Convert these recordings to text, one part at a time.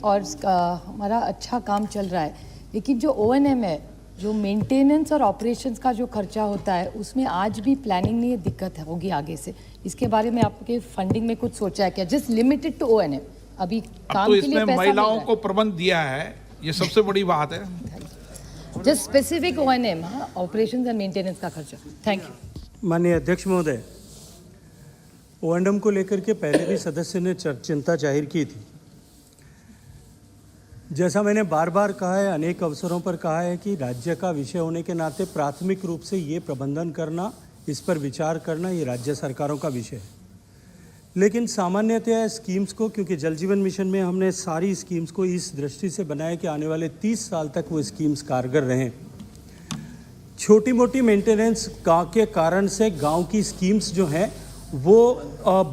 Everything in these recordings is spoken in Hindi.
और हमारा अच्छा काम चल रहा है, लेकिन जो O&M है, जो मेंटेनेंस और ऑपरेशंस का जो खर्चा होता है, उसमें आज भी प्लानिंग नहीं है, दिक्कत होगी आगे से। इसके बारे में आपके फंडिंग में कुछ सोचा है क्या? जस्ट लिमिटेड टू O&M अभी काम तो के लिए इसमें पैसा महिलाओं को प्रबंध दिया है, ये सबसे बड़ी बात है। Just specific O&M, operations and maintenance का खर्चा। Thank you. माननीय अध्यक्ष महोदय, O&M को लेकर के पहले भी सदस्य ने चिंता जाहिर की थी। जैसा मैंने बार बार कहा है, अनेक अवसरों पर कहा है कि राज्य का विषय होने के नाते प्राथमिक रूप से ये प्रबंधन करना, इस पर विचार करना, ये राज्य सरकारों का विषय है। लेकिन सामान्यतः स्कीम्स को, क्योंकि जल जीवन मिशन में हमने सारी स्कीम्स को इस दृष्टि से बनाया कि आने वाले 30 साल तक वो स्कीम्स कारगर रहें। छोटी मोटी मेंटेनेंस के कारण से गांव की स्कीम्स जो हैं वो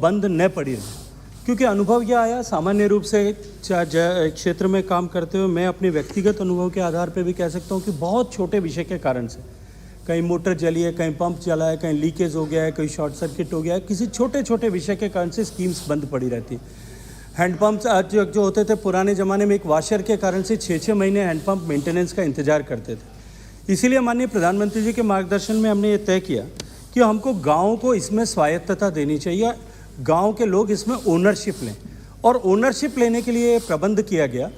बंद न पड़ी रहें, क्योंकि अनुभव यह आया, सामान्य रूप से क्षेत्र में काम करते हुए मैं अपने व्यक्तिगत अनुभव के आधार पर भी कह सकता हूँ कि बहुत छोटे विषय के कारण से, कहीं मोटर जली है, कहीं पंप जला है, कहीं लीकेज हो गया है, कहीं शॉर्ट सर्किट हो गया है, किसी छोटे छोटे विषय के कारण से स्कीम्स बंद पड़ी रहती। हैंडपम्प जो होते थे पुराने ज़माने में, एक वाशर के कारण से 6-6 महीने हैंडपम्प मेंटेनेंस का इंतजार करते थे। इसीलिए माननीय प्रधानमंत्री जी के मार्गदर्शन में हमने ये तय किया कि हमको गाँव को इसमें स्वायत्तता देनी चाहिए, गांव के लोग इसमें ओनरशिप लें। और ओनरशिप लेने के लिए प्रबंध किया गया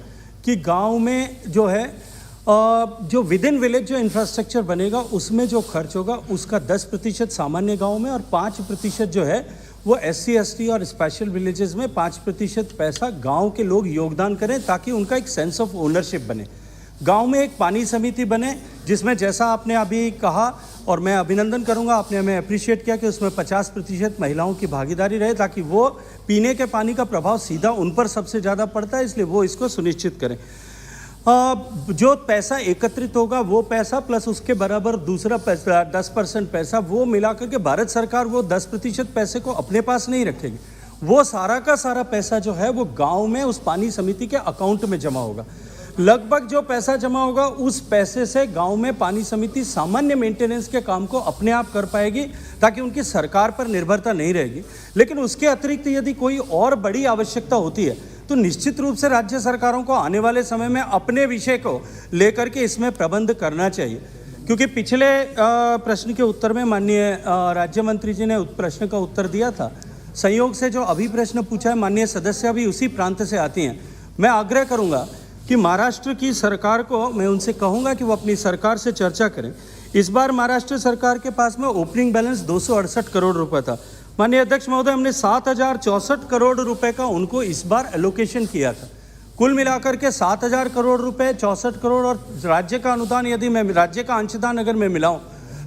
कि गांव में जो है जो विद इन विलेज जो इंफ्रास्ट्रक्चर बनेगा उसमें जो खर्च होगा उसका 10% सामान्य गांव में और 5% जो है वो SC ST और स्पेशल विलेजेस में 5% पैसा गांव के लोग योगदान करें, ताकि उनका एक सेंस ऑफ ओनरशिप बने। गांव में एक पानी समिति बने जिसमें, जैसा आपने अभी कहा और मैं अभिनंदन करूंगा, आपने हमें अप्रिशिएट किया कि उसमें 50% महिलाओं की भागीदारी रहे, ताकि वो पीने के पानी का प्रभाव सीधा उन पर सबसे ज़्यादा पड़ता है, इसलिए वो इसको सुनिश्चित करें। जो पैसा एकत्रित होगा वो पैसा प्लस उसके बराबर दूसरा पैसा 10% पैसा वो मिला करके भारत सरकार वो 10% पैसे को अपने पास नहीं रखेगी, वो सारा का सारा पैसा जो है वो गाँव में उस पानी समिति के अकाउंट में जमा होगा। लगभग जो पैसा जमा होगा उस पैसे से गांव में पानी समिति सामान्य मेंटेनेंस के काम को अपने आप कर पाएगी, ताकि उनकी सरकार पर निर्भरता नहीं रहेगी। लेकिन उसके अतिरिक्त यदि कोई और बड़ी आवश्यकता होती है तो निश्चित रूप से राज्य सरकारों को आने वाले समय में अपने विषय को लेकर के इसमें प्रबंध करना चाहिए। क्योंकि पिछले प्रश्न के उत्तर में माननीय राज्य मंत्री जी ने प्रश्न का उत्तर दिया था, संयोग से जो अभी प्रश्न पूछा है माननीय सदस्य भी उसी प्रांत से आती हैं। मैं आग्रह करूँगा कि महाराष्ट्र की सरकार को मैं उनसे कहूंगा कि वो अपनी सरकार से चर्चा करें। इस बार महाराष्ट्र सरकार के पास में ओपनिंग बैलेंस 268 करोड़ रुपए था। माननीय अध्यक्ष महोदय, हमने 7064 करोड़ रुपए का उनको इस बार एलोकेशन किया था। कुल मिलाकर के 7000 करोड़ रुपए, 64 करोड़ और राज्य का अनुदान, यदि मैं राज्य का अंशदान अगर मैं मिलाऊं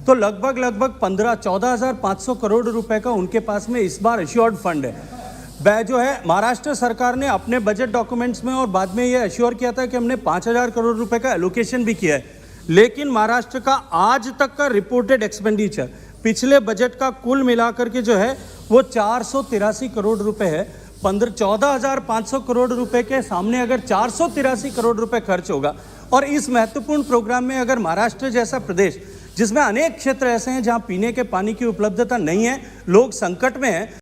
तो लगभग 14,500 करोड़ रुपए का उनके पास में इस बार एश्योर्ड फंड है। जो है महाराष्ट्र सरकार ने अपने बजट डॉक्यूमेंट्स में और बाद में ये एश्योर किया था कि हमने 5000 करोड़ रुपए का एलोकेशन भी किया है, लेकिन महाराष्ट्र का आज तक का रिपोर्टेड एक्सपेंडिचर पिछले बजट का कुल मिलाकर के जो है वो 483 करोड़ रुपए है। 14,500 करोड़ रुपए के सामने अगर 483 करोड़ रुपए खर्च होगा, और इस महत्वपूर्ण प्रोग्राम में अगर महाराष्ट्र जैसा प्रदेश जिसमें अनेक क्षेत्र ऐसे हैं जहां पीने के पानी की उपलब्धता नहीं है, लोग संकट में हैं,